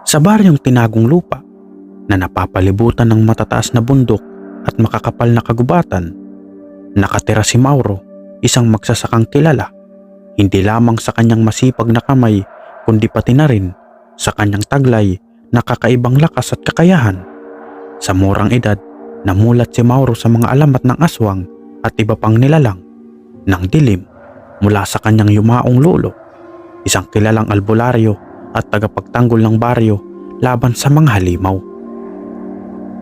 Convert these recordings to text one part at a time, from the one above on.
Sa baryong Tinagong Lupa na napapalibutan ng matataas na bundok at makakapal na kagubatan, nakatira si Mauro, isang magsasakang kilala hindi lamang sa kanyang masipag na kamay kundi pati na rin sa kanyang taglay na kakaibang lakas at kakayahan. Sa murang edad, namulat si Mauro sa mga alamat ng aswang at iba pang nilalang ng dilim mula sa kanyang yumaong lolo, isang kilalang albularyo at tagapagtanggol ng baryo laban sa mga halimaw.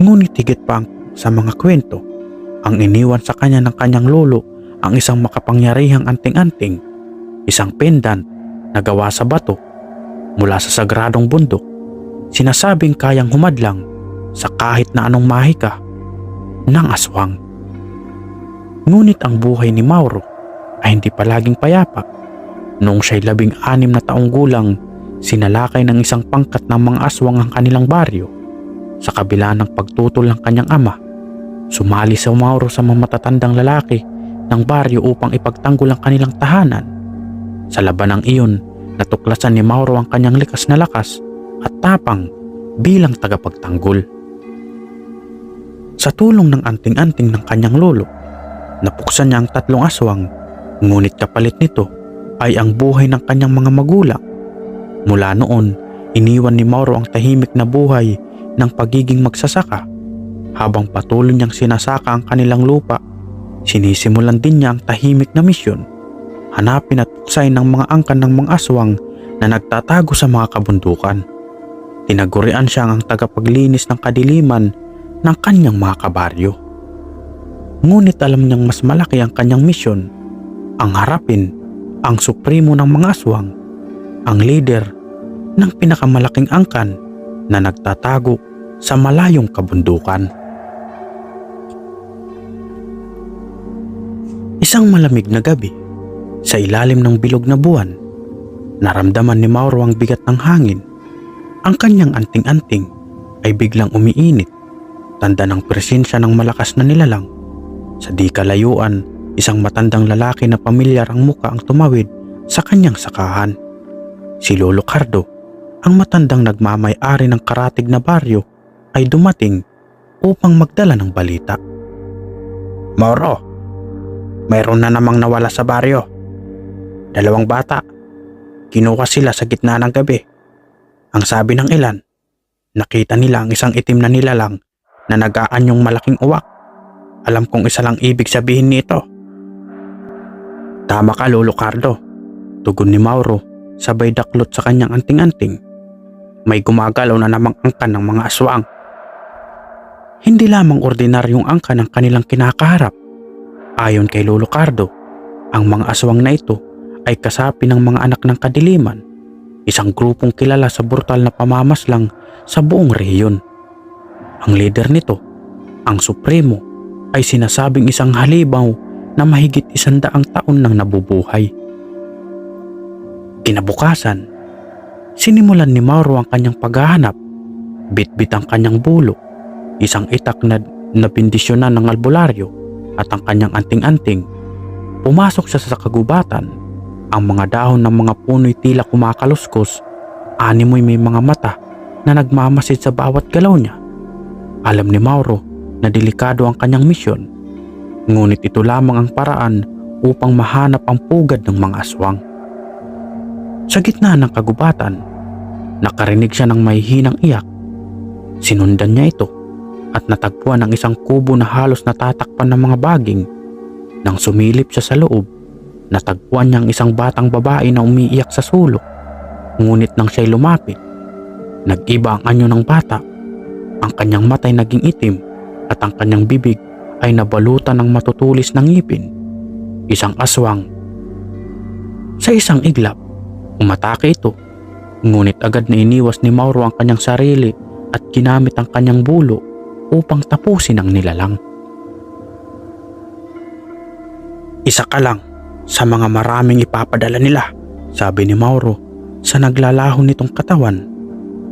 Ngunit higit pa sa mga kwento, ang iniwan sa kanya ng kanyang lolo ang isang makapangyarihang anting-anting, isang pendant na gawa sa bato mula sa sagradong bundok, sinasabing kayang humadlang sa kahit na anong mahika ng aswang. Ngunit ang buhay ni Mauro ay hindi palaging payapa. Noong siya'y 16 na taong gulang, sinalakay ng isang pangkat ng mga aswang ang kanilang baryo. Sa kabila ng pagtutol ng kanyang ama, sumali si Mauro sa mga matatandang lalaki ng baryo upang ipagtanggol ang kanilang tahanan. Sa labanang iyon, natuklasan ni Mauro ang kanyang likas na lakas at tapang bilang tagapagtanggol. Sa tulong ng anting-anting ng kanyang lolo, napuksan niya ang 3 aswang, ngunit kapalit nito ay ang buhay ng kanyang mga magulang. Mula noon, iniwan ni Mauro ang tahimik na buhay ng pagiging magsasaka. Habang patuloy niyang sinasaka ang kanilang lupa, sinisimulan din niya ang tahimik na misyon, hanapin at puksain ng mga angkan ng mga aswang na nagtatago sa mga kabundukan. Tinagurian siya ang tagapaglinis ng kadiliman ng kanyang mga kabaryo. Ngunit alam niyang mas malaki ang kanyang misyon, ang harapin ang supremo ng mga aswang, ang leader ng pinakamalaking angkan na nagtatago sa malayong kabundukan. Isang malamig na gabi, sa ilalim ng bilog na buwan, naramdaman ni Mauro ang bigat ng hangin. Ang kanyang anting-anting ay biglang umiinit, tanda ng presensya ng malakas na nilalang. Sa di kalayuan, isang matandang lalaki na pamilyar ang muka ang tumawid sa kanyang sakahan. Si Lolo Cardo, ang matandang nagmamay-ari ng karatig na baryo, ay dumating upang magdala ng balita. "Mauro, mayroon na namang nawala sa baryo. 2 bata. Kinuha sila sa gitna ng gabi. Ang sabi ng ilan, nakita nila ang isang itim na nilalang na nag-aanyong malaking uwak. Alam kong isa lang ibig sabihin nito." "Tama ka, Lolo Cardo," tugon ni Mauro sabay daklot sa kanyang anting-anting. "May gumagalaw na namang angkan ng mga aswang." Hindi lamang ordinaryong angkan ang kanilang kinakaharap. Ayon kay Lolo Cardo, ang mga aswang na ito ay kasapi ng mga anak ng kadiliman, isang grupong kilala sa brutal na pamamaslang sa buong rehiyon. Ang leader nito, ang supremo, ay sinasabing isang halimaw na mahigit 100 taon nang nabubuhay. Kinabukasan, sinimulan ni Mauro ang kanyang paghahanap. Bitbit ang kanyang bulo, isang itak na nabindisyonan ng albularyo at ang kanyang anting-anting. Pumasok siya sa kagubatan. Ang mga dahon ng mga puno'y tila kumakaluskos. Animoy may mga mata na nagmamasid sa bawat galaw niya. Alam ni Mauro na delikado ang kanyang misyon, ngunit ito lamang ang paraan upang mahanap ang pugad ng mga aswang. Sa gitna ng kagubatan, nakarinig siya ng mahihinang iyak. Sinundan niya ito at natagpuan ang isang kubo na halos natatakpan ng mga baging. Nang sumilip siya sa loob, natagpuan niya ang isang batang babae na umiiyak sa sulok. Ngunit nang siya'y lumapit, nag-iba ang anyo ng bata. Ang kanyang mata'y naging itim at ang kanyang bibig ay nabalutan ng matutulis na ngipin. Isang aswang. Sa isang iglap, umatake ito. Ngunit agad na iniwas ni Mauro ang kanyang sarili at ginamit ang kanyang bulo upang tapusin ang nilalang. "Isa ka lang sa mga maraming ipapadala nila," sabi ni Mauro sa naglalaho nitong katawan.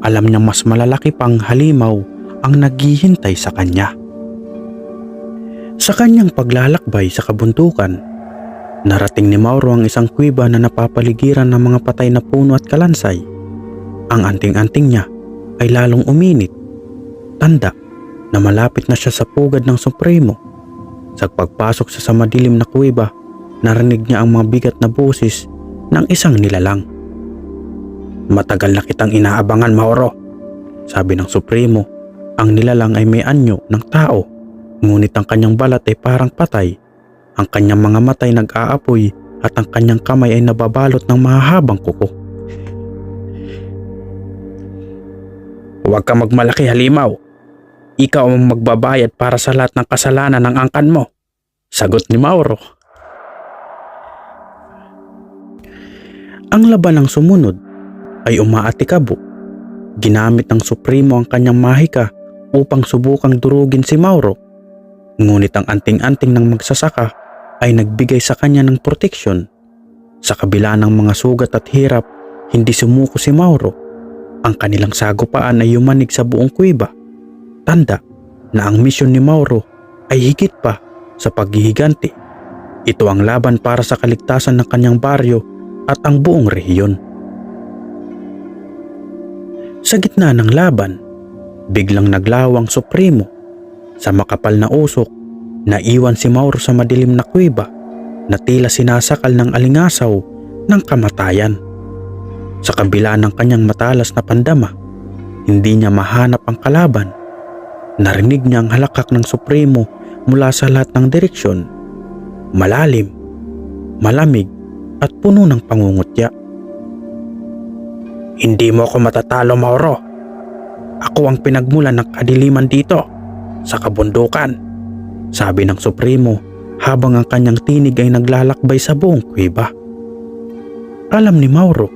Alam niyang mas malalaki pang halimaw ang naghihintay sa kanya. Sa kanyang paglalakbay sa kabundukan, narating ni Mauro ang isang kuweba na napapaligiran ng mga patay na puno at kalansay. Ang anting-anting niya ay lalong uminit. Tanda na malapit na siya sa pugad ng Supremo. Sa pagpasok sa madilim na kuweba, narinig niya ang mga bigat na boses ng isang nilalang. "Matagal na kitang inaabangan, Mauro," sabi ng Supremo. Ang nilalang ay may anyo ng tao, ngunit ang kanyang balat ay parang patay. Ang kanyang mga mata ay nag-aapoy at ang kanyang kamay ay nababalot ng mahahabang kuko. "Huwag ka magmalaki, halimaw. Ikaw ang magbabayad para sa lahat ng kasalanan ng angkan mo," sagot ni Mauro. Ang laban ng sumunod ay umaatikabo. Ginamit ng Supremo ang kanyang mahika upang subukang durugin si Mauro. Ngunit ang anting-anting ng magsasaka ay nagbigay sa kanya ng proteksyon. Sa kabila ng mga sugat at hirap, hindi sumuko si Mauro. Ang kanilang sagupaan ay yumanig sa buong kuweba. Tanda na ang misyon ni Mauro ay higit pa sa paghihiganti. Ito ang laban para sa kaligtasan ng kanyang baryo at ang buong rehiyon. Sa gitna ng laban, biglang naglaw ang Supremo. Sa makapal na usok, naiwan si Mauro sa madilim na kuweba na tila sinasakal ng alingasaw ng kamatayan. Sa kabila ng kanyang matalas na pandama, hindi niya mahanap ang kalaban. Narinig niya ang halakak ng Supremo mula sa lahat ng direksyon. Malalim, malamig at puno ng pangungutya. "Hindi mo ako matatalo, Mauro. Ako ang pinagmulan ng kadiliman dito sa kabundukan," sabi ng Supremo habang ang kanyang tinig ay naglalakbay sa buong kuweba. Alam ni Mauro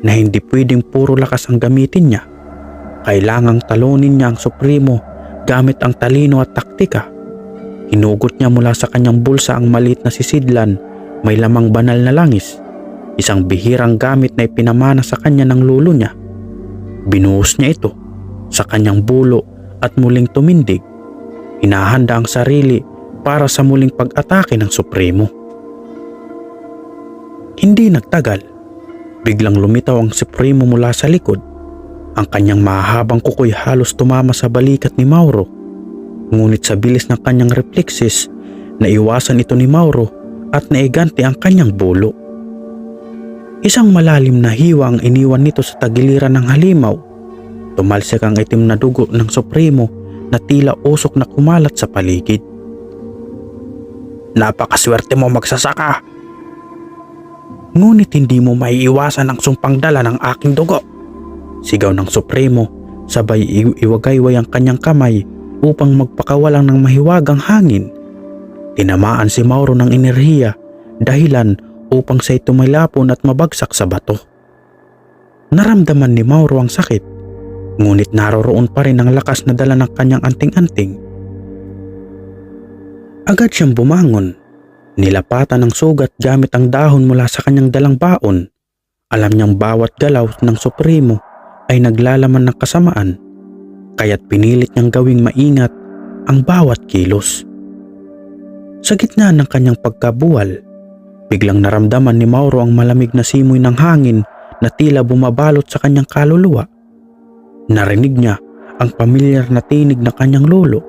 na hindi pwedeng puro lakas ang gamitin niya. Kailangang talunin niya ang Supremo gamit ang talino at taktika. Hinugot niya mula sa kanyang bulsa ang maliit na sisidlan, may lamang banal na langis, isang bihirang gamit na ipinamana sa kanya ng lolo niya. Binuhos niya ito sa kanyang bulo at muling tumindig. Hinahanda ang sarili para sa muling pag-atake ng Supremo. Hindi nagtagal, biglang lumitaw ang Supremo mula sa likod. Ang kanyang mahabang kukoy halos tumama sa balikat ni Mauro. Ngunit sa bilis ng kanyang reflexes, naiwasan ito ni Mauro at naiganti ang kanyang bulo. Isang malalim na hiwa ang iniwan nito sa tagiliran ng halimaw. Tumalsik ang itim na dugo ng Supremo na tila usok na kumalat sa paligid. "Napakaswerte mo, magsasaka! Ngunit hindi mo maiiwasan ang sumpang dala ng aking dugo," sigaw ng Supremo, sabay iwagayway ang kanyang kamay upang magpakawalang ng mahiwagang hangin. Tinamaan si Mauro ng enerhiya, dahilan upang siya'y tumilapon at mabagsak sa bato. Naramdaman ni Mauro ang sakit, ngunit naroroon pa rin ang lakas na dala ng kanyang anting-anting. Agad siyang bumangon, nilapatan ng sugat gamit ang dahon mula sa kanyang dalang baon. Alam niyang bawat galaw ng Supremo ay naglalaman ng kasamaan, kaya't pinilit niyang gawing maingat ang bawat kilos. Sa gitna ng kanyang pagkabuwal, biglang naramdaman ni Mauro ang malamig na simoy ng hangin na tila bumabalot sa kanyang kaluluwa. Narinig niya ang pamilyar na tinig na kanyang lolo,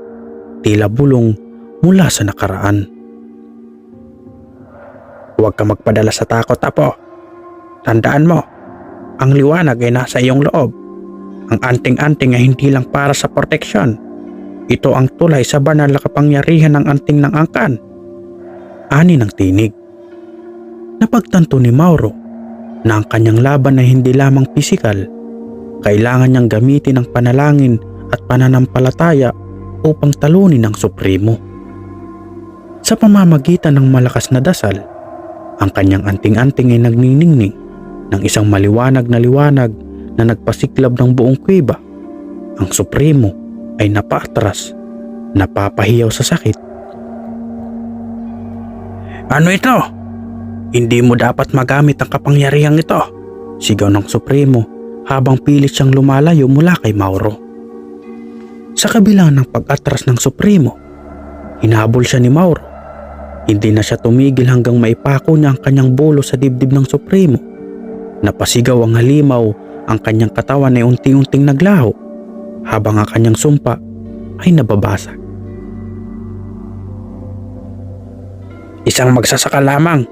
tila bulong mula sa nakaraan. "Huwag ka magpadala sa takot, apo. Tandaan mo, ang liwanag ay nasa iyong loob. Ang anting-anting ay hindi lang para sa proteksyon. Ito ang tulay sa banal na kapangyarihan ng anting ng angkan," ani ng tinig. Napagtanto ni Mauro na ang kanyang laban ay hindi lamang pisikal. Kailangan niyang gamitin ang panalangin at pananampalataya upang talunin ang Supremo. Sa pamamagitan ng malakas na dasal, ang kanyang anting-anting ay nagniningning ng isang maliwanag na liwanag na nagpasiklab ng buong kuweba. Ang Supremo ay napaatras, napapahiyaw sa sakit. "Ano ito? Hindi mo dapat magamit ang kapangyarihang ito," sigaw ng Supremo habang pilit siyang lumalayo mula kay Mauro. Sa kabila ng pag-atras ng Supremo, hinabol siya ni Mauro. Hindi na siya tumigil hanggang maipako niya ang kanyang bulo sa dibdib ng Supremo. Napasigaw ang halimaw, ang kanyang katawan ay unti-unting naglaho. habang ang kanyang sumpa ay nababasag. Isang magsasaka lamang,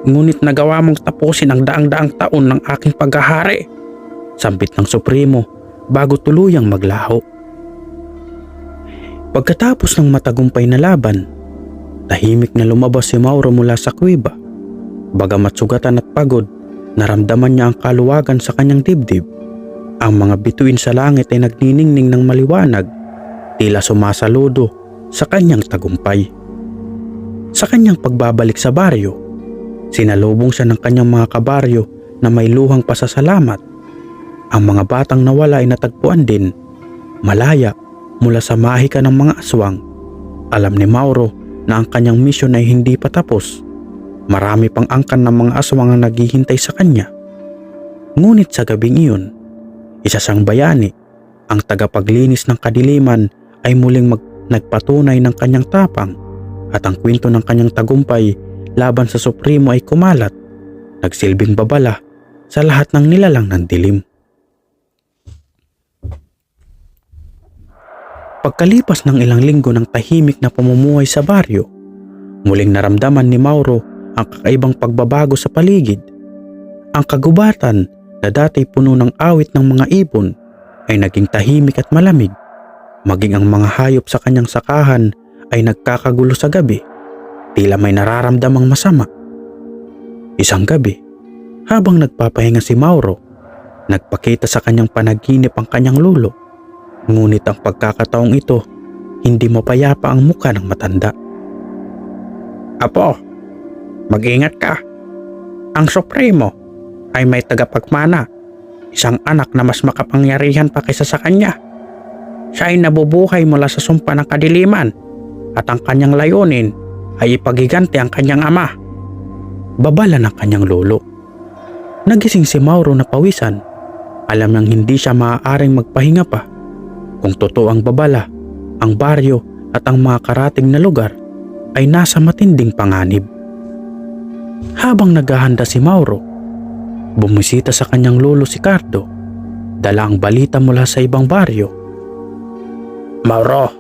ngunit nagawa mong tapusin ang daang-daang taon ng aking paghahari, sambit ng Supremo bago tuluyang maglaho. Pagkatapos ng matagumpay na laban, tahimik na lumabas si Mauro mula sa kuweba. Bagamat sugatan at pagod, naramdaman niya ang kaluwagan sa kanyang dibdib. Ang mga bituin sa langit ay nagniningning ng maliwanag, tila sumasaludo sa kanyang tagumpay. Sa kanyang pagbabalik sa baryo, sinalubong siya ng kanyang mga kabaryo na may luhang pasasalamat. Ang mga batang nawala ay natagpuan din, malaya mula sa mahika ng mga aswang. Alam ni Mauro na ang kanyang misyon ay hindi pa tapos. Marami pang angkan ng mga aswang ang naghihintay sa kanya. Ngunit sa gabing iyon, isa siyang bayani, ang tagapaglinis ng kadiliman, ay muling nagpatunay ng kanyang tapang, at ang kwento ng kanyang tagumpay laban sa Supremo ay kumalat, nagsilbing babala sa lahat ng nilalang ng dilim. Pagkalipas ng ilang linggo ng tahimik na pamumuhay sa baryo, muling naramdaman ni Mauro ang kakaibang pagbabago sa paligid. Ang kagubatan na dati puno ng awit ng mga ibon ay naging tahimik at malamig. Maging ang mga hayop sa kanyang sakahan ay nagkakagulo sa gabi, tila may nararamdamang masama. Isang gabi, habang nagpapahinga si Mauro, nagpakita sa kanyang panaginip ang kanyang lolo. Ngunit ang pagkakataong ito, hindi mapayapa ang muka ng matanda. Apo, mag-ingat ka. Ang Supremo ay may tagapagmana, isang anak na mas makapangyarihan pa kaysa sa kanya. Siya ay nabubuhay mula sa sumpa ng kadiliman, at ang kanyang layunin ay ipagiganti ang kanyang ama. Babala ng kanyang lolo. Nagising si Mauro na pawisan. Alam nang hindi siya maaaring magpahinga pa. Kung totoo ang babala, ang baryo at ang mga karating na lugar ay nasa matinding panganib. Habang naghahanda si Mauro, bumisita sa kanyang lolo si Cardo. Dala ang balita mula sa ibang baryo. Mauro,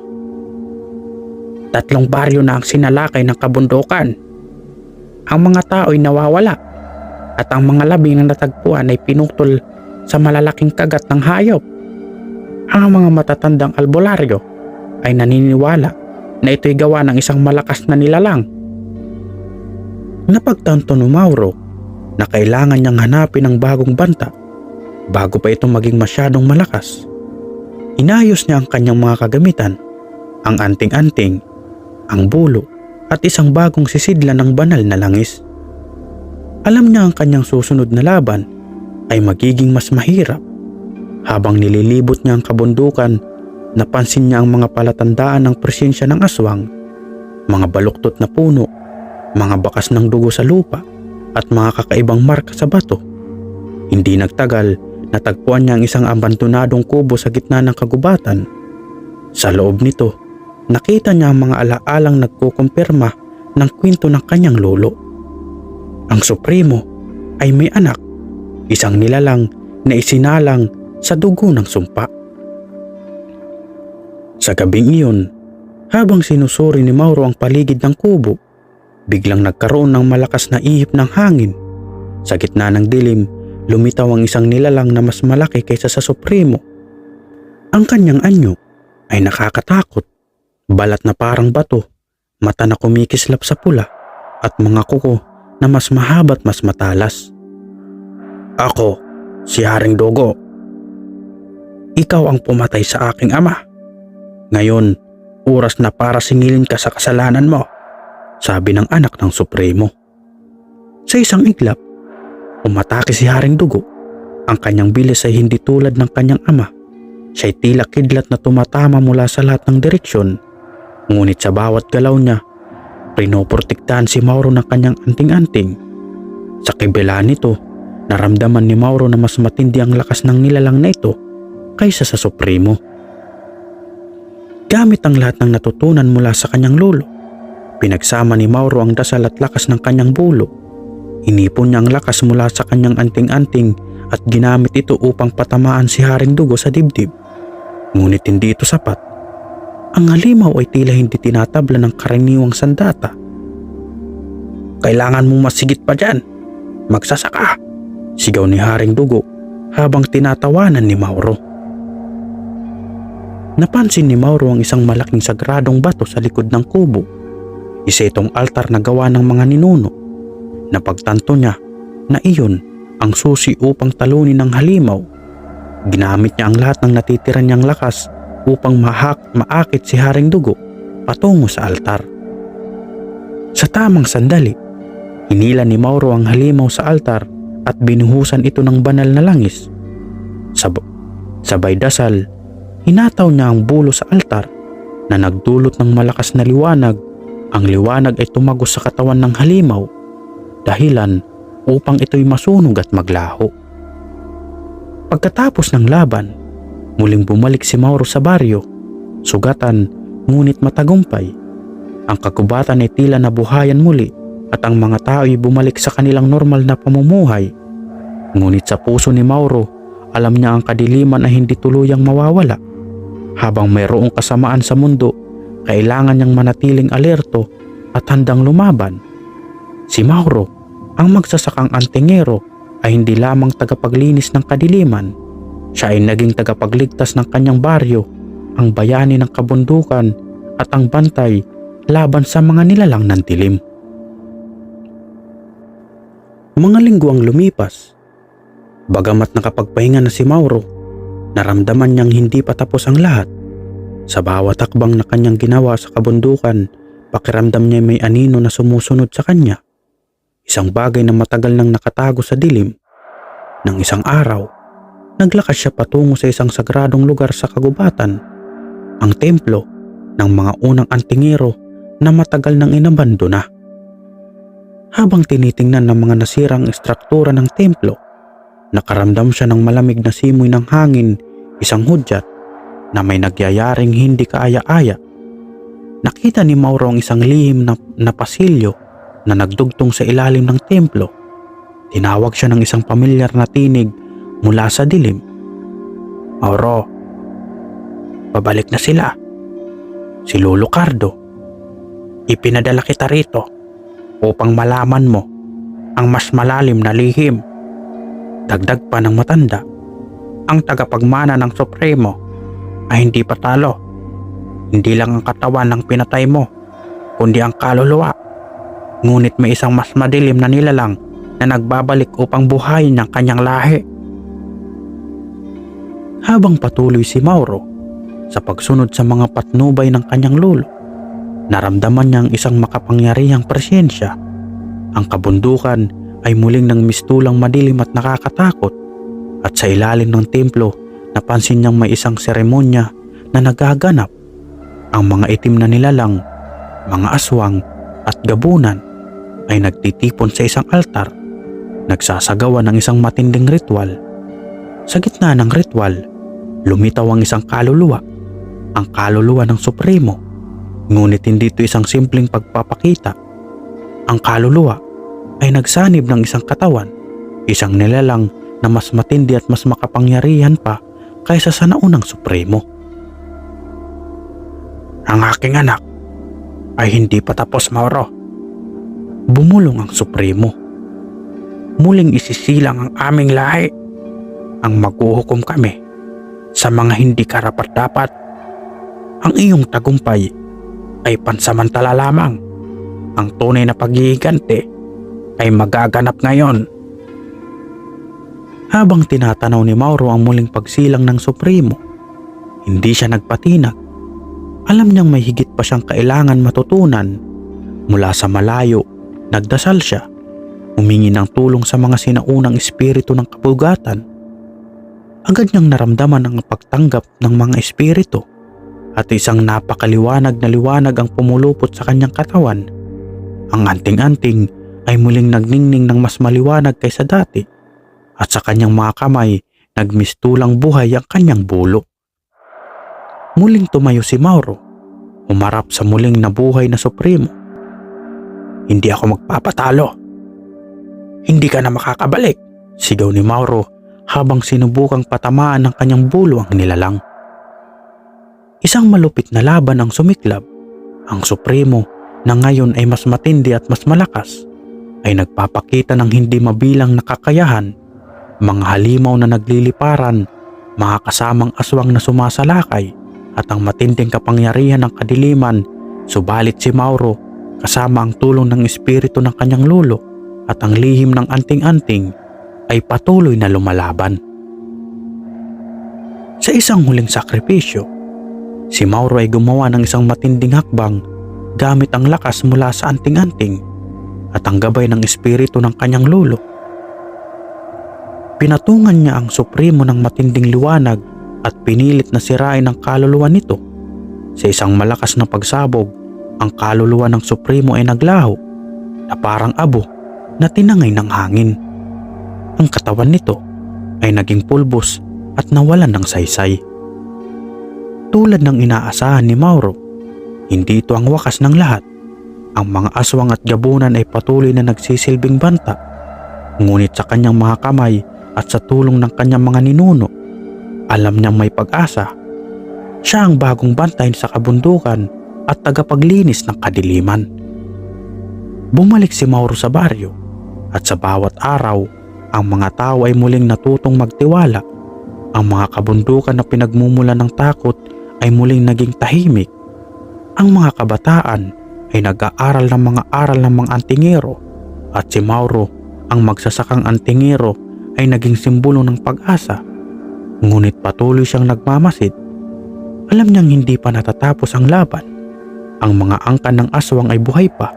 3 baryo na ang sinalakay ng kabundukan. Ang mga tao ay nawawala, at ang mga labing na natagpuan ay pinutol sa malalaking kagat ng hayop. Ang mga matatandang albularyo ay naniniwala na ito'y gawa ng isang malakas na nilalang. Napagtanto ni Mauro na kailangan niyang hanapin ang bagong banta bago pa ito maging masyadong malakas. Inayos niya ang kanyang mga kagamitan, ang anting-anting, ang bulo at isang bagong sisidlan ng banal na langis. Alam niya ang kanyang susunod na laban ay magiging mas mahirap. Habang nililibot niya ang kabundukan, napansin niya ang mga palatandaan ng presensya ng aswang, mga baluktot na puno, mga bakas ng dugo sa lupa at mga kakaibang marka sa bato. Hindi nagtagal, natagpuan niya ang isang abandonadong kubo sa gitna ng kagubatan. Sa loob nito, nakita niya ang mga alaalang nagkukumpirma ng kwento ng kanyang lolo. Ang Supremo ay may anak, isang nilalang na isinalang sa dugo ng sumpa. Sa gabing iyon, habang sinusuri ni Mauro ang paligid ng kubo, biglang nagkaroon ng malakas na ihip ng hangin. Sa gitna ng dilim, lumitaw ang isang nilalang na mas malaki kaysa sa Supremo. Ang kanyang anyo ay nakakatakot, balat na parang bato, mata na kumikislap sa pula, at mga kuko na mas mahaba at mas matalas. Ako, si Haring Dugo. Ikaw ang pumatay sa aking ama. Ngayon, oras na para singilin ka sa kasalanan mo, sabi ng anak ng Supremo. Sa isang iglap, umatake si Haring Dugo. Ang kanyang bilis ay hindi tulad ng kanyang ama. Siya'y tila kidlat na tumatama mula sa lahat ng direksyon. Ngunit sa bawat galaw niya, pinoprotektahan si Mauro ng kanyang anting-anting. Sa kabila nito, naramdaman ni Mauro na mas matindi ang lakas ng nilalang na ito kaysa sa Supremo. Gamit ang lahat ng natutunan mula sa kanyang lolo, pinagsama ni Mauro ang dasal at lakas ng kanyang bulo. Inipon niya ang lakas mula sa kanyang anting-anting at ginamit ito upang patamaan si Haring Dugo sa dibdib. Ngunit hindi ito sapat. Ang halimaw ay tila hindi tinatabla ng karaniwang sandata. "Kailangan mong masigit pa dyan. Magsasaka!" sigaw ni Haring Dugo habang tinatawanan ni Mauro. Napansin ni Mauro ang isang malaking sagradong bato sa likod ng kubo. Isa itong altar na gawa ng mga ninuno. Napagtanto niya na iyon ang susi upang talunin ng halimaw. Ginamit niya ang lahat ng natitira niyang lakas upang maakit si Haring Dugo patungo sa altar. Sa tamang sandali, hinila ni Mauro ang halimaw sa altar at binuhusan ito ng banal na langis. Sabay dasal, hinataw niya ang bulo sa altar na nagdulot ng malakas na liwanag. Ang liwanag ay tumagos sa katawan ng halimaw, dahilan upang ito'y masunog at maglaho. Pagkatapos ng laban, muling bumalik si Mauro sa baryo, sugatan ngunit matagumpay. Ang kagubatan ay tila nabuhayan muli at ang mga tao ay bumalik sa kanilang normal na pamumuhay. Ngunit sa puso ni Mauro, alam niya ang kadiliman ay hindi tuluyang mawawala. Habang mayroong kasamaan sa mundo, kailangan niyang manatiling alerto at handang lumaban. Si Mauro, ang magsasakang antingero, ay hindi lamang tagapaglinis ng kadiliman. Siya ay naging tagapagligtas ng kanyang baryo, ang bayani ng kabundukan at ang bantay laban sa mga nilalang ng dilim. Mga linggo ang lumipas. Bagamat nakapagpahinga na si Mauro, naramdaman niyang hindi pa tapos ang lahat. Sa bawat hakbang na kanyang ginawa sa kabundukan, pakiramdam niya may anino na sumusunod sa kanya. Isang bagay na matagal nang nakatago sa dilim. Nang isang araw, naglakas siya patungo sa isang sagradong lugar sa kagubatan, ang templo ng mga unang antingero na matagal nang inabandona. Habang tinitingnan ng mga nasirang estruktura ng templo, nakaramdam siya ng malamig na simoy ng hangin, isang hudyat na may nagyayaring hindi kaaya-aya. Nakita ni Mauro ang isang lihim na pasilyo na nagdugtong sa ilalim ng templo. Tinawag siya ng isang pamilyar na tinig mula sa dilim. "Mauro, pabalik na sila. Si Lolo Cardo. Ipinadala kita rito upang malaman mo ang mas malalim na lihim." Dagdag pa ng matanda, "Ang tagapagmana ng Supremo ay hindi patalo. Hindi lang ang katawan ng pinatay mo, kundi ang kaluluwa. Ngunit may isang mas madilim na nilalang na nagbabalik upang buhayin ang kanyang lahi." Habang patuloy si Mauro sa pagsunod sa mga patnubay ng kanyang lolo, naramdaman niya ang isang makapangyarihang presensya. Ang kabundukan ay muling nang mistulang madilim at nakakatakot, at sa ilalim ng templo napansin niyang may isang seremonya na nagaganap. Ang mga itim na nilalang, mga aswang at gabunan ay nagtitipon sa isang altar, nagsasagawa ng isang matinding ritual. Sa gitna ng ritual, lumitaw ang isang kaluluwa, ang kaluluwa ng Supremo. Ngunit hindi ito isang simpleng pagpapakita. Ang kaluluwa ay nagsanib ng isang katawan, isang nilalang na mas matindi at mas makapangyarihan pa kaysa sa naunang Supremo. "Ang aking anak ay hindi pa tapos, Mauro," bumulong ang Supremo. "Muling isisilang ang aming lahi. Ang maghuhukom kami sa mga hindi karapat-dapat. Ang iyong tagumpay ay pansamantala lamang. Ang tunay na paghihiganti ay magaganap ngayon." Habang tinatanaw ni Mauro ang muling pagsilang ng Supremo, hindi siya nagpatinag. Alam niyang may higit pa siyang kailangan matutunan. Mula sa malayo, nagdasal siya, humingi ng tulong sa mga sinaunang espiritu ng kabugatan. Agad niyang naramdaman ang pagtanggap ng mga espiritu, at isang napakaliwanag na liwanag ang pumulupot sa kanyang katawan. Ang anting-anting ay muling nagningning ng mas maliwanag kaysa dati, at sa kanyang mga kamay nagmistulang buhay ang kanyang bulo. Muling tumayo si Mauro, humarap sa muling nabuhay na Supremo. "Hindi ako magpapatalo. Hindi ka na makakabalik," sigaw ni Mauro habang sinubukang patamaan ng kanyang bulo ang nilalang. Isang malupit na laban ang sumiklab. Ang Supremo na ngayon ay mas matindi at mas malakas ay nagpapakita ng hindi mabilang na kakayahan, mga halimaw na nagliliparan, mga kasamang aswang na sumasalakay at ang matinding kapangyarihan ng kadiliman. Subalit si Mauro, kasama ang tulong ng espiritu ng kanyang lolo at ang lihim ng anting-anting, ay patuloy na lumalaban. Sa isang huling sakripisyo, si Mauro ay gumawa ng isang matinding hakbang gamit ang lakas mula sa anting-anting at ang gabay ng espiritu ng kanyang lolo. Pinatungan niya ang Supremo ng matinding liwanag at pinilit na sirain ang kaluluwa nito. Sa isang malakas na pagsabog, ang kaluluwa ng Supremo ay naglaho na parang abo na tinangay ng hangin. Ang katawan nito ay naging pulbos at nawalan ng saysay. Tulad ng inaasahan ni Mauro, hindi ito ang wakas ng lahat. Ang mga aswang at gabunan ay patuloy na nagsisilbing banta. Ngunit sa kanyang mga kamay at sa tulong ng kanyang mga ninuno, alam niyang may pag-asa. Siya ang bagong bantay sa kabundukan at tagapaglinis ng kadiliman. Bumalik si Mauro sa baryo at sa bawat araw, ang mga tao ay muling natutong magtiwala. Ang mga kabundukan na pinagmumulan ng takot ay muling naging tahimik. Ang mga kabataan ay nag-aaral ng mga aral ng mga antingero at si Mauro, ang magsasakang antingero, ay naging simbolo ng pag-asa. Ngunit patuloy siyang nagmamasid. Alam niyang hindi pa natatapos ang laban. Ang mga angkan ng aswang ay buhay pa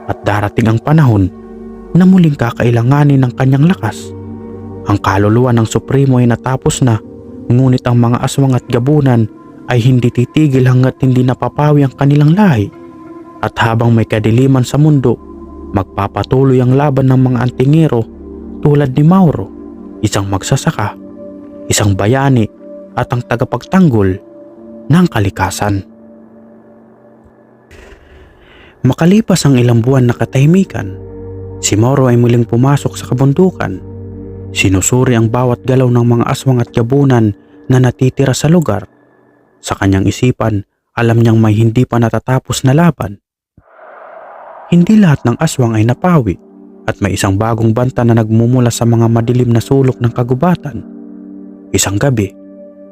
at darating ang panahon na muling kakailanganin ng kanyang lakas. Ang kaluluwa ng Supremo ay natapos na, ngunit ang mga aswang at gabunan ay hindi titigil hanggat hindi napapawi ang kanilang lahi. At habang may kadiliman sa mundo, magpapatuloy ang laban ng mga antingero tulad ni Mauro, isang magsasaka, isang bayani at ang tagapagtanggol ng kalikasan. Makalipas ang ilang buwan na katahimikan, si Mauro ay muling pumasok sa kabundukan. Sinusuri ang bawat galaw ng mga aswang at gabunan na natitira sa lugar. Sa kanyang isipan, alam niyang may hindi pa natatapos na laban. Hindi lahat ng aswang ay napawi at may isang bagong banta na nagmumula sa mga madilim na sulok ng kagubatan. Isang gabi,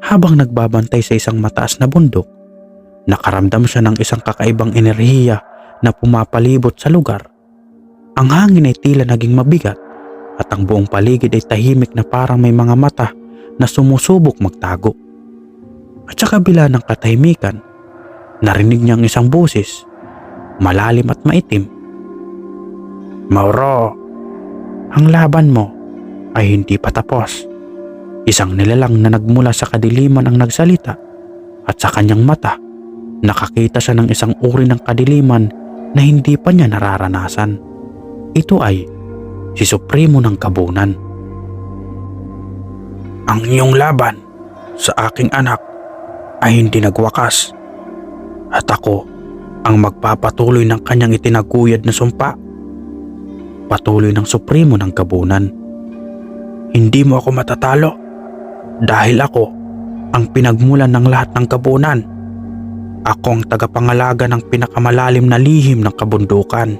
habang nagbabantay sa isang mataas na bundok, nakaramdam siya ng isang kakaibang enerhiya na pumapalibot sa lugar. Ang hangin ay tila naging mabigat at ang buong paligid ay tahimik na parang may mga mata na sumusubok magtago. At sa kabila ng katahimikan, narinig niya ang isang boses, malalim at maitim. "Mauro, ang laban mo ay hindi pa tapos." Isang nilalang na nagmula sa kadiliman ang nagsalita at sa kanyang mata, nakakita siya ng isang uri ng kadiliman na hindi pa niya nararanasan. Ito ay si Supremo ng Gabunan. "Ang iyong laban sa aking anak ay hindi nagwakas at ako ang magpapatuloy ng kanyang itinaguyod na sumpa." Patuloy ng Supremo ng Gabunan. "Hindi mo ako matatalo dahil ako ang pinagmulan ng lahat ng gabunan. Ako ang tagapangalaga ng pinakamalalim na lihim ng kabundukan."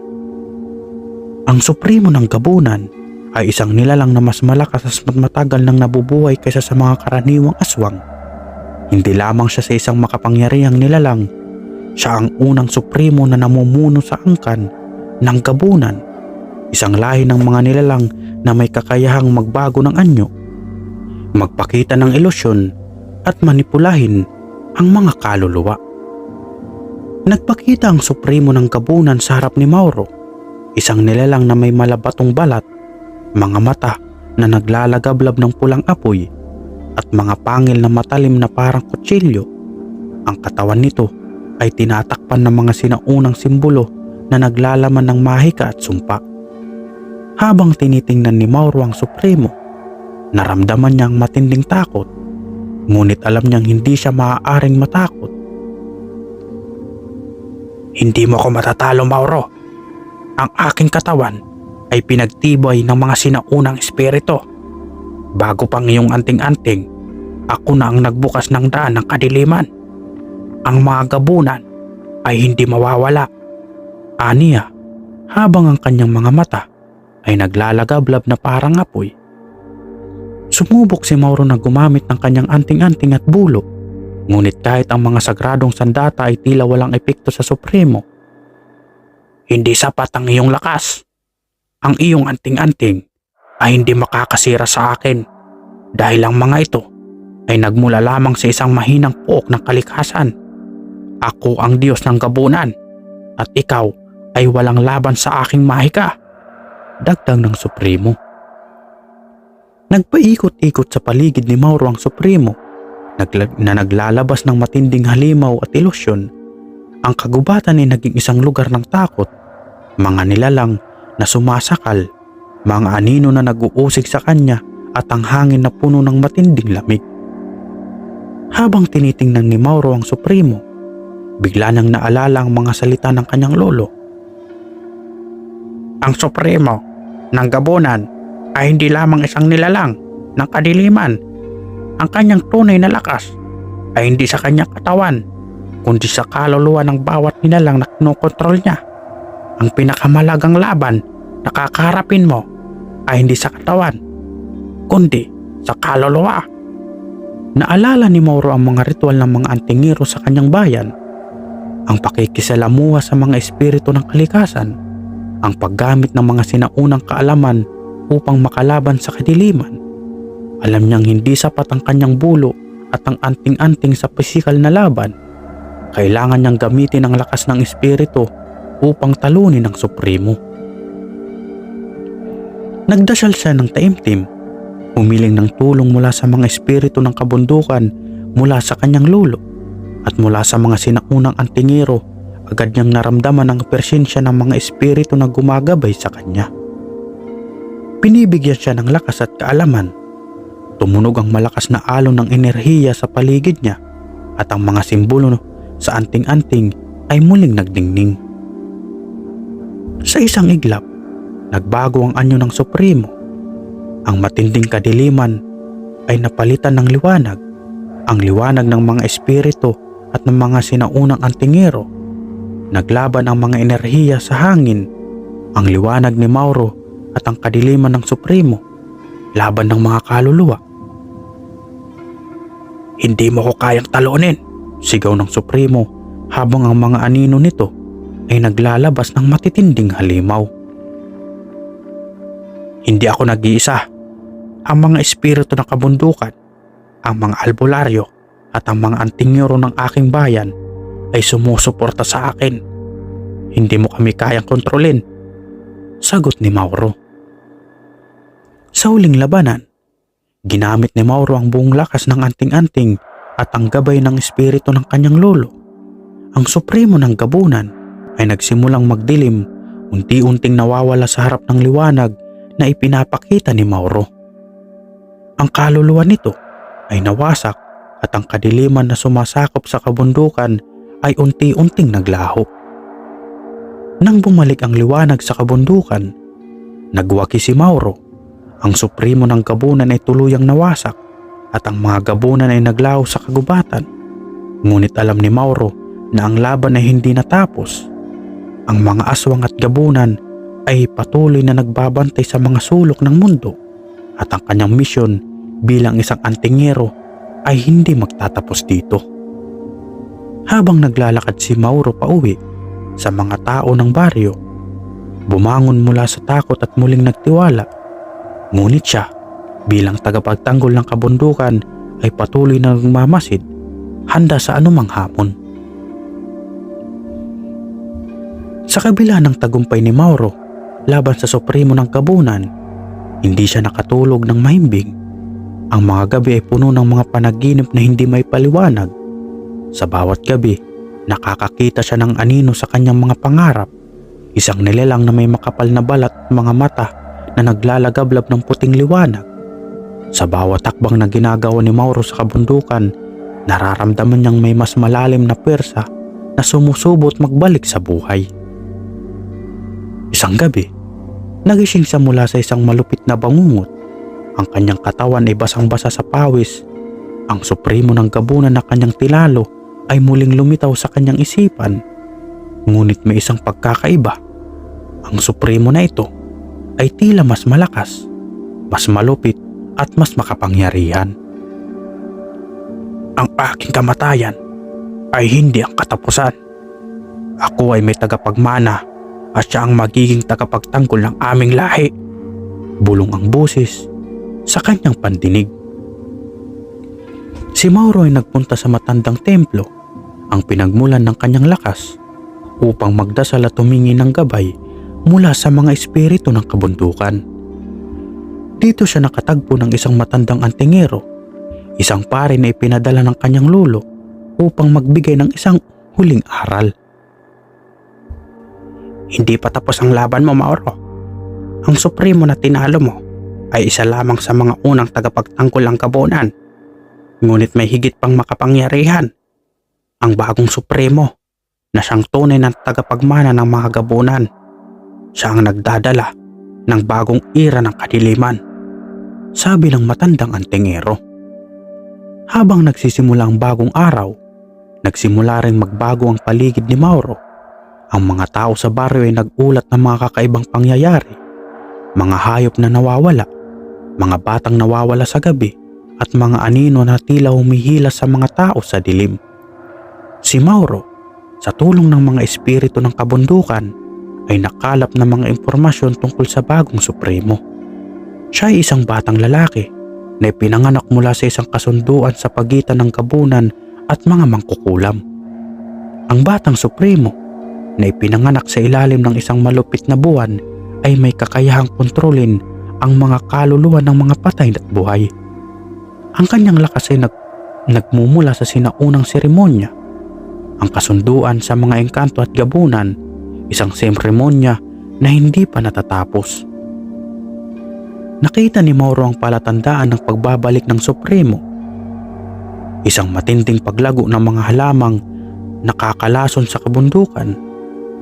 Ang Supremo ng Gabunan ay isang nilalang na mas malakas at matagal nang nabubuhay kaysa sa mga karaniwang aswang. Hindi lamang siya sa isang makapangyarihang nilalang, siya ang unang Supremo na namumuno sa angkan ng Gabunan, isang lahi ng mga nilalang na may kakayahang magbago ng anyo, magpakita ng ilusyon at manipulahin ang mga kaluluwa. Nagpakita ang Supremo ng Gabunan sa harap ni Mauro, isang nilalang na may malabatong balat, mga mata na naglalagablab ng pulang apoy at mga pangil na matalim na parang kutsilyo. Ang katawan nito ay tinatakpan ng mga sinaunang simbolo na naglalaman ng mahika at sumpa. Habang tinitingnan ni Mauro ang Supremo, naramdaman niya ang matinding takot, ngunit alam niyang hindi siya maaaring matakot. "Hindi mo ako matatalo, Mauro. Ang aking katawan ay pinagtibay ng mga sinaunang espiritu. Bago pang iyong anting-anting, ako na ang nagbukas ng daan ng kadiliman. Ang mga gabunan ay hindi mawawala, aniya, habang ang kanyang mga mata ay naglalagablab na parang apoy. Sumubok si Mauro na gumamit ng kanyang anting-anting at bulo, ngunit kahit ang mga sagradong sandata ay tila walang epekto sa Supremo. Hindi sapat ang iyong lakas. Ang iyong anting-anting ay hindi makakasira sa akin dahil ang mga ito ay nagmula lamang sa isang mahinang pook ng kalikasan. Ako ang Diyos ng gabunan at ikaw ay walang laban sa aking mahika, dagdag ng Supremo. Nagpaikot-ikot sa paligid ni Mauro ang Supremo na naglalabas ng matinding halimaw at ilusyon. Ang kagubatan ay naging isang lugar ng takot, mga nilalang na sumasakal, mga anino na nag-uusig sa kanya at ang hangin na puno ng matinding lamig. Habang tinitingnan ni Mauro ang Supremo, bigla niyang naalala ang mga salita ng kanyang lolo. Ang Supremo ng gabunan ay hindi lamang isang nilalang ng kadiliman. Ang kanyang tunay na lakas ay hindi sa kanyang katawan, kundi sa kaluluwa ng bawat nilalang na kinokontrol niya. Ang pinakamalagang laban na kakaharapin mo ay hindi sa katawan, kundi sa kaluluwa. Naalala ni Mauro ang mga ritual ng mga antingero sa kanyang bayan, ang pakikisalamuha sa mga espiritu ng kalikasan, ang paggamit ng mga sinaunang kaalaman upang makalaban sa kadiliman. Alam niyang hindi sapat ang kanyang bulo at ang anting-anting sa pisikal na laban. Kailangan niyang gamitin ang lakas ng espiritu upang talunin ang Supremo. Nagdasal siya ng taimtim, humiling ng tulong mula sa mga espiritu ng kabundukan, mula sa kanyang lolo at mula sa mga sinaunang antingero. Agad niyang naramdaman ang presensya ng mga espiritu na gumagabay sa kanya. Binibigyan siya ng lakas at kaalaman. Tumunog ang malakas na alon ng enerhiya sa paligid niya at ang mga simbolo sa anting-anting ay muling nagdingning. Sa isang iglap, nagbago ang anyo ng Supremo. Ang matinding kadiliman ay napalitan ng liwanag, ang liwanag ng mga espiritu at ng mga sinaunang antingero. Naglaban ang mga enerhiya sa hangin, ang liwanag ni Mauro at ang kadiliman ng Supremo, laban ng mga kaluluwa. Hindi mo ko kayang talunin, sigaw ng Supremo habang ang mga anino nito ay naglalabas ng matitinding halimaw. Hindi ako nag-iisa. Ang mga espiritu ng kabundukan, ang mga albularyo at ang mga antingero ng aking bayan ay sumusuporta sa akin. Hindi mo kami kayang kontrolin, sagot ni Mauro. Sa huling labanan, ginamit ni Mauro ang buong lakas ng anting-anting at ang gabay ng espiritu ng kanyang lolo. Ang Supremo ng gabunan ay nagsimulang magdilim, unti-unting nawawala sa harap ng liwanag na ipinapakita ni Mauro. Ang kaluluwa nito ay nawasak at ang kadiliman na sumasakop sa kabundukan ay unti-unting naglaho. Nang bumalik ang liwanag sa kabundukan, nagwaki si Mauro. Ang Supremo ng gabunan ay tuluyang nawasak at ang mga gabunan ay naglaho sa kagubatan. Ngunit alam ni Mauro na ang laban ay hindi natapos. Ang mga aswang at gabunan ay patuloy na nagbabantay sa mga sulok ng mundo at ang kanyang misyon bilang isang antingero ay hindi magtatapos dito. Habang naglalakad si Mauro pauwi sa mga tao ng baryo, bumangon mula sa takot at muling nagtiwala. Ngunit siya, bilang tagapagtanggol ng kabundukan, ay patuloy na nagmamasid, handa sa anumang hamon. Sa kabila ng tagumpay ni Mauro laban sa Supremo ng gabunan, hindi siya nakatulog ng mahimbing. Ang mga gabi ay puno ng mga panaginip na hindi may paliwanag. Sa bawat gabi, nakakakita siya ng anino sa kanyang mga pangarap. Isang nilalang na may makapal na balat at mga mata na naglalagablab ng puting liwanag. Sa bawat takbang na ginagawa ni Mauro sa kabundukan, nararamdaman niyang may mas malalim na pwersa na sumusubot magbalik sa buhay. Isang gabi, nagising siya mula sa isang malupit na bangungot. Ang kanyang katawan ay basang-basa sa pawis. Ang Supremo ng gabunan na kanyang tilalo ay muling lumitaw sa kanyang isipan. Ngunit may isang pagkakaiba. Ang Supremo na ito ay tila mas malakas, mas malupit at mas makapangyarihan. Ang aking kamatayan ay hindi ang katapusan. Ako ay may tagapagmana at siya ang magiging tagapagtanggol ng aming lahi. Bulong ang boses sa kanyang pandinig. Si Mauro ay nagpunta sa matandang templo, ang pinagmulan ng kanyang lakas, upang magdasal at humingi ng gabay mula sa mga espiritu ng kabundukan. Dito siya nakatagpo ng isang matandang antingero, isang pari na ipinadala ng kanyang lolo upang magbigay ng isang huling aral. Hindi pa tapos ang laban mo, Mauro. Ang Supremo na tinalo mo ay isa lamang sa mga unang tagapagtanggol ng Kabunan. Ngunit may higit pang makapangyarihan, ang bagong Supremo na siyang tunay ng tagapagmana ng mga Gabunan. Siya ang nagdadala ng bagong era ng kadiliman, sabi ng matandang antingero. Habang nagsisimula ang bagong araw, nagsimula rin magbago ang paligid ni Mauro. Ang mga tao sa baryo ay nagulat ng mga kakaibang pangyayari, mga hayop na nawawala, mga batang nawawala sa gabi, at mga anino na tila humihila sa mga tao sa dilim. Si Mauro, sa tulong ng mga espiritu ng kabundukan, ay nakalap ng mga impormasyon tungkol sa bagong Supremo. Siya ay isang batang lalaki na ipinanganak mula sa isang kasunduan sa pagitan ng Gabunan at mga mangkukulam. Ang batang Supremo na ipinanganak sa ilalim ng isang malupit na buwan ay may kakayahang kontrolin ang mga kaluluwa ng mga patay at buhay. Ang kanyang lakas ay nagmumula sa sinaunang seremonya, ang kasunduan sa mga engkanto at gabunan, isang seremonya na hindi pa natatapos. Nakita ni Mauro ang palatandaan ng pagbabalik ng Supremo, isang matinding paglago ng mga halamang nakakalason sa kabundukan,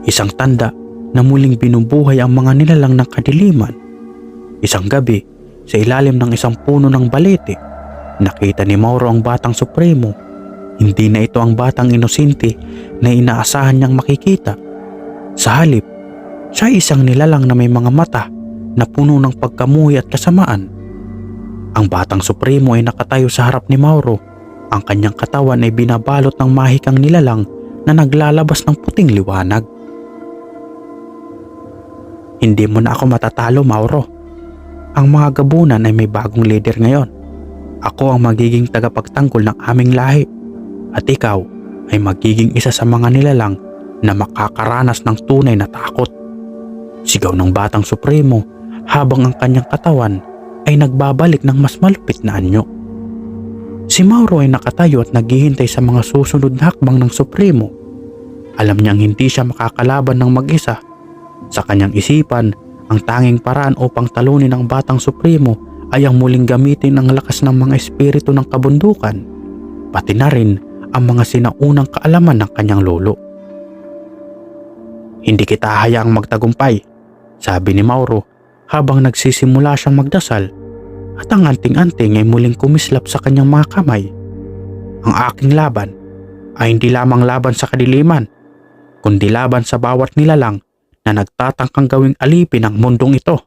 isang tanda na muling binubuhay ang mga nilalang ng kadiliman. Isang gabi, sa ilalim ng isang puno ng balete, nakita ni Mauro ang batang Supremo. Hindi na ito ang batang inosente na inaasahan niyang makikita. Sa halip, siya ay isang nilalang na may mga mata na puno ng pagkamuhi at kasamaan. Ang batang Supremo ay nakatayo sa harap ni Mauro. Ang kanyang katawan ay binabalot ng mahikang nilalang na naglalabas ng puting liwanag. Hindi mo na ako matatalo, Mauro. Ang mga gabunan ay may bagong leader ngayon. Ako ang magiging tagapagtanggol ng aming lahi at ikaw ay magiging isa sa mga nilalang na makakaranas ng tunay na takot. Sigaw ng batang Supremo habang ang kanyang katawan ay nagbabalik ng mas malupit na anyo. Si Mauro ay nakatayo at naghihintay sa mga susunod na hakbang ng Supremo. Alam niyang hindi siya makakalaban ng mag-isa. Sa kanyang isipan, ang tanging paraan upang talunin ang batang Supremo ay ang muling gamitin ang lakas ng mga espiritu ng kabundukan, pati na rin ang mga sinaunang kaalaman ng kanyang lolo. Hindi kita hayaang magtagumpay, sabi ni Mauro habang nagsisimula siyang magdasal, at ang anting-anting ay muling kumislap sa kanyang mga kamay. Ang aking laban ay hindi lamang laban sa kadiliman, kundi laban sa bawat nilalang na nagtatangkang gawing alipin ang mundong ito.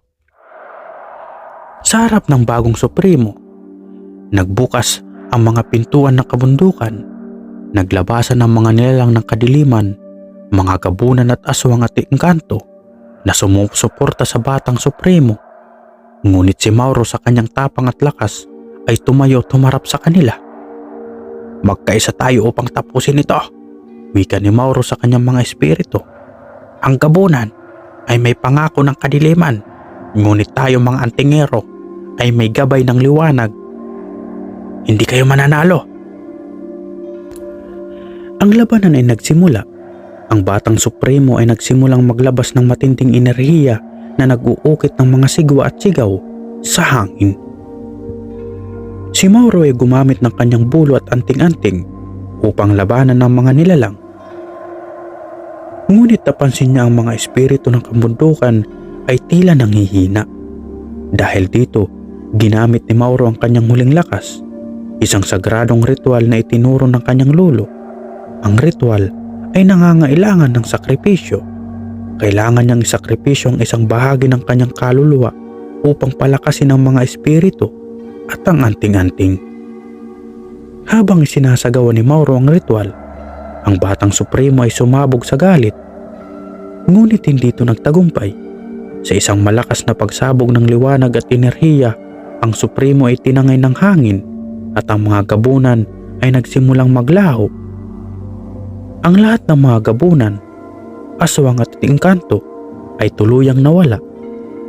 Sa harap ng bagong Supremo, nagbukas ang mga pintuan ng kabundukan, naglabasan ng mga nilalang ng kadiliman, mga gabunan at aswang at engkanto na sumusuporta sa batang Supremo. Ngunit si Mauro sa kanyang tapang at lakas ay tumayo at humarap sa kanila. Magkaisa tayo upang tapusin ito, wika ni Mauro sa kanyang mga espiritu. Ang gabunan ay may pangako ng kadiliman, ngunit tayo mga antingero ay may gabay ng liwanag. Hindi kayo mananalo. Ang labanan ay nagsimula. Ang batang Supremo ay nagsimulang maglabas ng matinding enerhiya na nag-uukit ng mga sigwa at sigaw sa hangin. Si Mauro ay gumamit ng kanyang bulo at anting-anting upang labanan ng mga nilalang. Ngunit napansin niya ang mga espiritu ng kabundukan ay tila nanghihina. Dahil dito, ginamit ni Mauro ang kanyang huling lakas, isang sagradong ritual na itinuro ng kanyang lolo. Ang ritual ay nangangailangan ng sakripisyo. Kailangan niyang isakripisyo ang isang bahagi ng kanyang kaluluwa upang palakasin ang mga espiritu at ang anting-anting. Habang isinasagawa ni Mauro ang ritual, ang batang supremo ay sumabog sa galit. Ngunit hindi ito nagtagumpay. Sa isang malakas na pagsabog ng liwanag at enerhiya, ang supremo ay tinangay ng hangin at ang mga gabunan ay nagsimulang maglaho. Ang lahat ng mga gabunan, aswang at engkanto ay tuluyang nawala.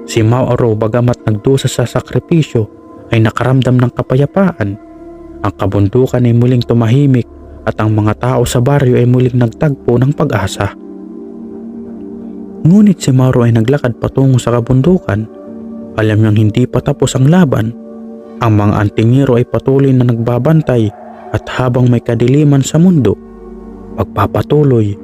Si Mauro, bagamat nagdusa sa sakripisyo, ay nakaramdam ng kapayapaan. Ang kabundukan ay muling tumahimik at ang mga tao sa baryo ay muling nagtagpo ng pag-asa. Ngunit si Mauro ay naglakad patungo sa kabundukan. Alam niyang hindi pa tapos ang laban. Ang mga antingero ay patuloy na nagbabantay at habang may kadiliman sa mundo, magpapatuloy